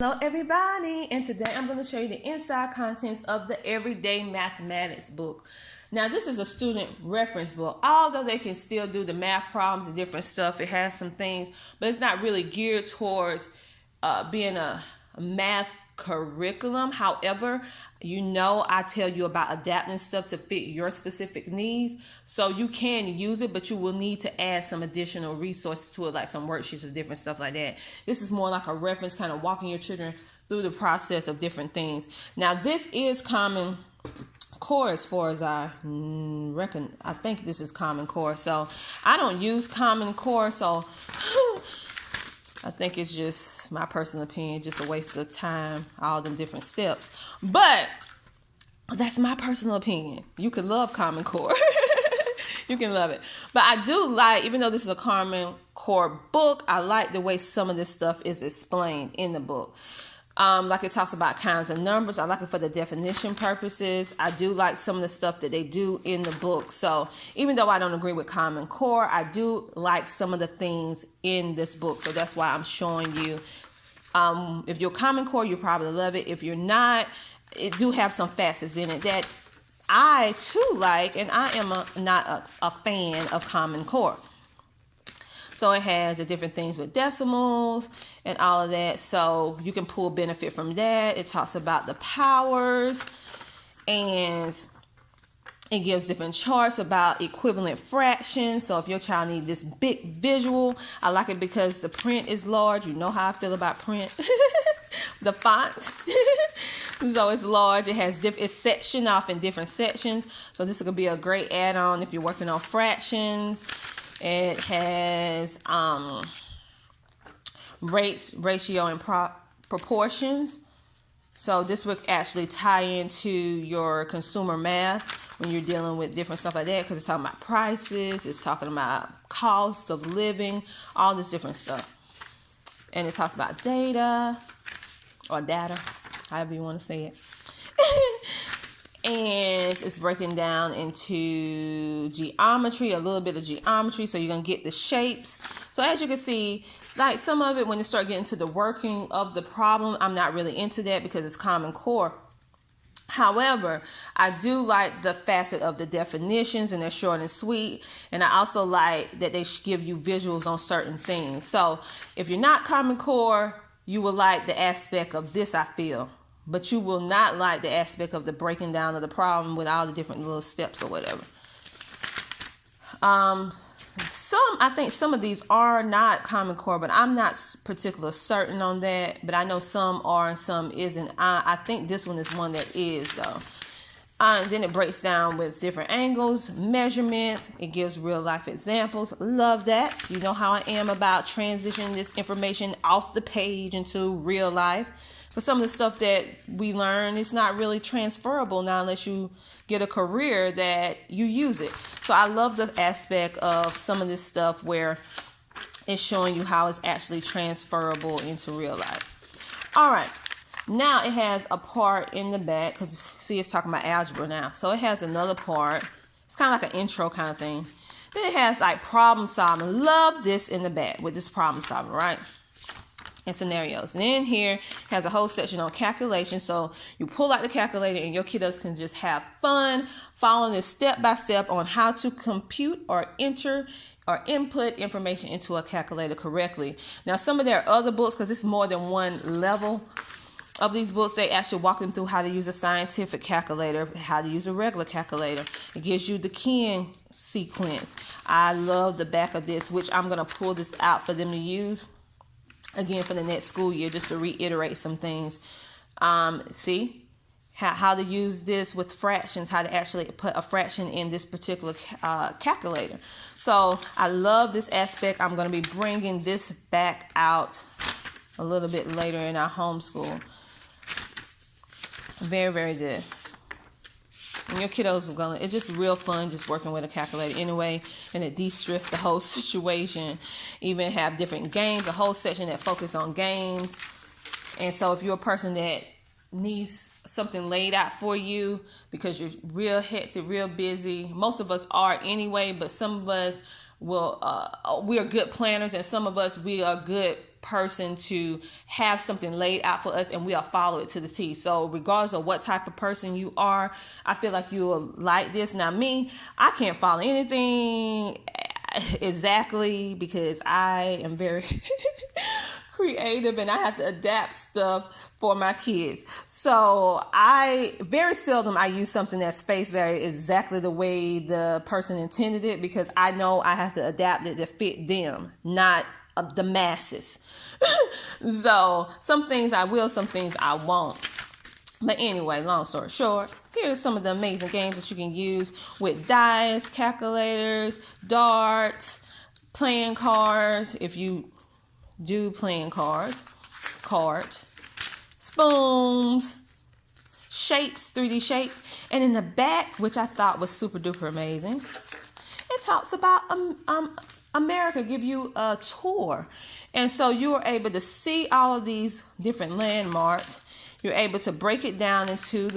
Hello everybody, and today I'm going to show you the inside contents of the Everyday Mathematics book. Now this is a student reference book. Although they can still do the math problems and different stuff, it has some things, but it's not really geared towards being a math curriculum. However, I tell you about adapting stuff to fit your specific needs, so you can use it, but you will need to add some additional resources to it, like some worksheets or different stuff like that. This is more like a reference, kind of walking your children through the process of different things. Now this is Common Core, as far as I reckon. I think this is Common Core, so I don't use Common Core, so I think it's just my personal opinion, just a waste of time, all them different steps. But that's my personal opinion. You can love Common Core. You can love it. But I do like, even though this is a Common Core book, I like the way some of this stuff is explained in the book. Like it talks about kinds of numbers. I like it for the definition purposes. I do like some of the stuff that they do in the book. So even though I don't agree with Common Core, I do like some of the things in this book. So that's why I'm showing you. If you're Common Core, you probably love it. If you're not, it do have some facets in it that I too like, and I am not a fan of Common Core. So it has the different things with decimals and all of that. So you can pull benefit from that. It talks about the powers, and it gives different charts about equivalent fractions. So if your child needs this big visual, I like it because the print is large. You know how I feel about print. The font. So it's large. It has it's sectioned off in different sections. So this could be a great add-on if you're working on fractions. It has rates, ratio, and proportions. So this would actually tie into your consumer math when you're dealing with different stuff like that, because it's talking about prices, it's talking about cost of living, all this different stuff. And it talks about data, or data, however you want to say it. And it's breaking down into geometry, a little bit of geometry, so you're going to get the shapes. So as you can see, like some of it, when you start getting to the working of the problem, I'm not really into that because it's Common Core. However, I do like the facet of the definitions, and they're short and sweet. And I also like that they give you visuals on certain things. So if you're not Common Core, you will like the aspect of this, I feel. But you will not like the aspect of the breaking down of the problem with all the different little steps or whatever. I think some of these are not Common Core, but I'm not particularly certain on that. But I know some are and some isn't. I think this one is one that is, though. And then it breaks down with different angles, measurements. It gives real life examples. Love that. You know how I am about transitioning this information off the page into real life. For some of the stuff that we learn, it's not really transferable now unless you get a career that you use it. So I love the aspect of some of this stuff where it's showing you how it's actually transferable into real life. All right. Now it has a part in the back, because see, it's talking about algebra now. So it has another part. It's kind of like an intro kind of thing. Then it has like problem solving. Love this in the back with this problem solving, right? And scenarios. And then here has a whole section on calculation. So you pull out the calculator and your kiddos can just have fun following this step by step on how to compute or enter or input information into a calculator correctly. Now some of their other books, because it's more than one level of these books, they actually walk them through how to use a scientific calculator, how to use a regular calculator. It gives you the keying sequence. I love the back of this, which I'm going to pull this out for them to use again for the next school year, just to reiterate some things. See how to use this with fractions, how to actually put a fraction in this particular calculator. So I love this aspect. I'm going to be bringing this back out a little bit later in our homeschool. Very, very good. And your kiddos are gonna, it's just real fun just working with a calculator anyway, and it de-stress the whole situation. Even have different games, a whole section that focus on games. And so if you're a person that needs something laid out for you because you're real hectic, real busy, most of us are anyway, but some of us will we are good planners, and some of us we are good person to have something laid out for us, and we'll follow it to the T. So regardless of what type of person you are, I feel like you'll like this. Now me, I can't follow anything exactly because I am very creative and I have to adapt stuff for my kids. So I very seldom I use something that's face value exactly the way the person intended it, because I know I have to adapt it to fit them, not the masses. So some things I will, some things I won't. But anyway, long story short, here's some of the amazing games that you can use with dice, calculators, darts, playing cards, if you do playing cards, spoons, shapes, 3D shapes. And in the back, which I thought was super duper amazing, it talks about America, give you a tour. And so you're able to see all of these different landmarks. You're able to break it down into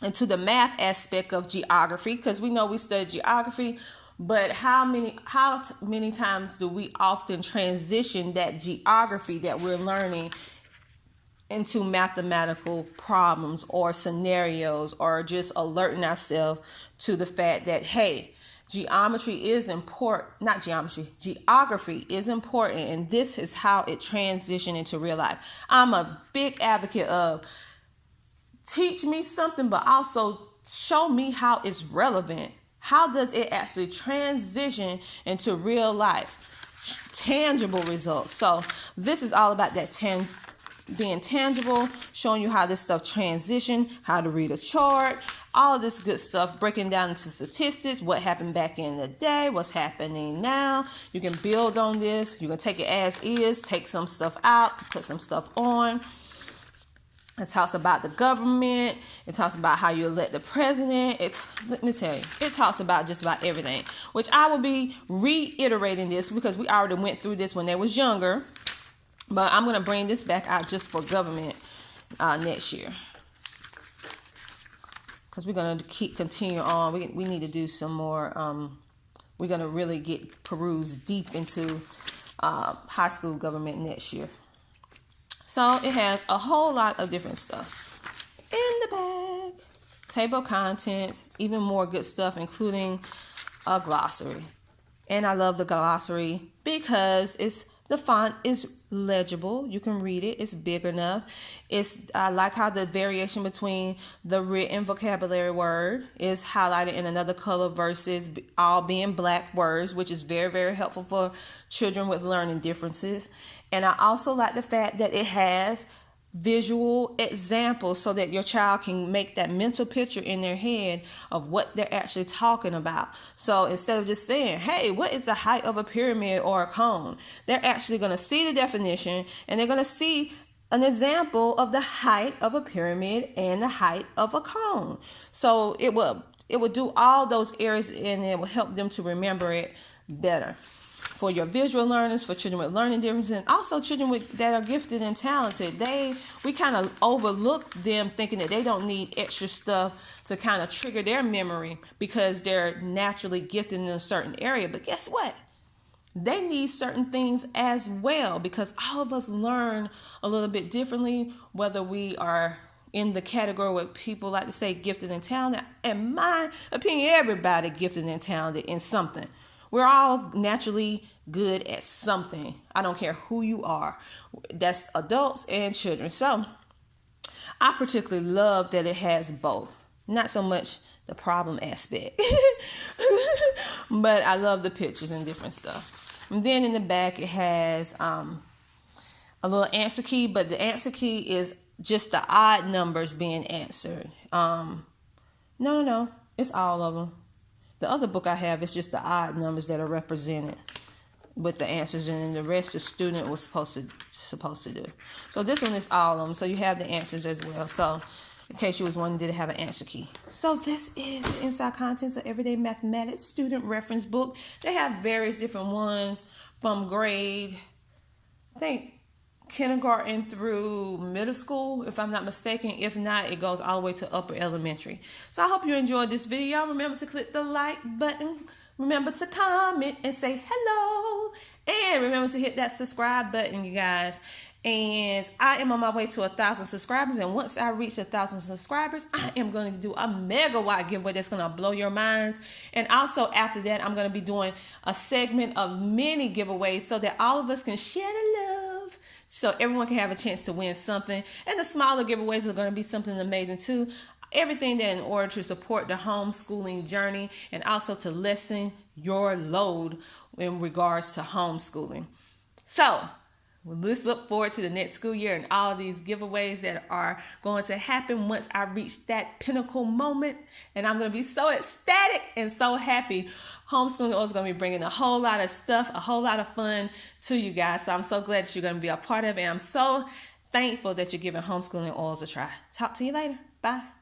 the math aspect of geography, because we know we study geography, but how many times do we often transition that geography that we're learning into mathematical problems or scenarios, or just alerting ourselves to the fact that, hey, geography is important, geography is important, and this is how it transitioned into real life. I'm a big advocate of teach me something, but also show me how it's relevant. How does it actually transition into real life? Tangible results. So this is all about that being tangible, showing you how this stuff transition, how to read a chart, all of this good stuff, breaking down into statistics, what happened back in the day, what's happening now. You can build on this. You can take it as is, take some stuff out, put some stuff on. It talks about the government. It talks about how you elect the president. Let me tell you, it talks about just about everything, which I will be reiterating this because we already went through this when they was younger. But I'm going to bring this back out just for government next year, because we're going to continue on. We need to do some more. We're going to really peruse deep into high school government next year. So it has a whole lot of different stuff in the bag. Table of contents, even more good stuff, including a glossary. And I love the glossary because the font is legible. You can read it. It's big enough. I like how the variation between the written vocabulary word is highlighted in another color versus all being black words, which is very, very helpful for children with learning differences. And I also like the fact that it has visual examples so that your child can make that mental picture in their head of what they're actually talking about. So instead of just saying, hey, what is the height of a pyramid or a cone? They're actually going to see the definition, and they're going to see an example of the height of a pyramid and the height of a cone. So it will do all those areas, and it will help them to remember it better. For your visual learners, for children with learning differences, and also children that are gifted and talented, we kind of overlook them, thinking that they don't need extra stuff to kind of trigger their memory because they're naturally gifted in a certain area. But guess what? They need certain things as well, because all of us learn a little bit differently, whether we are in the category where people like to say gifted and talented. In my opinion, everybody gifted and talented in something. We're all naturally good at something. I don't care who you are. That's adults and children. So I particularly love that it has both. Not so much the problem aspect, but I love the pictures and different stuff. And then in the back, it has a little answer key, but the answer key is just the odd numbers being answered. No. It's all of them. The other book I have is just the odd numbers that are represented with the answers, and then the rest the student was supposed to do. So this one is all of them. So you have the answers as well. So in case you was wondering, did it have an answer key? So this is the Inside Contents of Everyday Mathematics Student Reference Book. They have various different ones from grade, I think, kindergarten through middle school, if I'm not mistaken. If not, it goes all the way to upper elementary. So I hope you enjoyed this video. Remember to click the like button. Remember to comment and say hello. And remember to hit that subscribe button, you guys. And I am on my way to 1,000 subscribers. And once I reach 1,000 subscribers, I am going to do a megawatt giveaway that's going to blow your minds. And also after that, I'm going to be doing a segment of mini giveaways so that all of us can share the love, so everyone can have a chance to win something. And the smaller giveaways are going to be something amazing too. Everything that in order to support the homeschooling journey and also to lessen your load in regards to homeschooling. So let's look forward to the next school year and all these giveaways that are going to happen once I reach that pinnacle moment. And I'm going to be so ecstatic and so happy. Homeschooling is going to be bringing a whole lot of stuff, a whole lot of fun to you guys. So I'm so glad that you're going to be a part of it. And I'm so thankful that you're giving Homeschooling Oils a try. Talk to you later. Bye.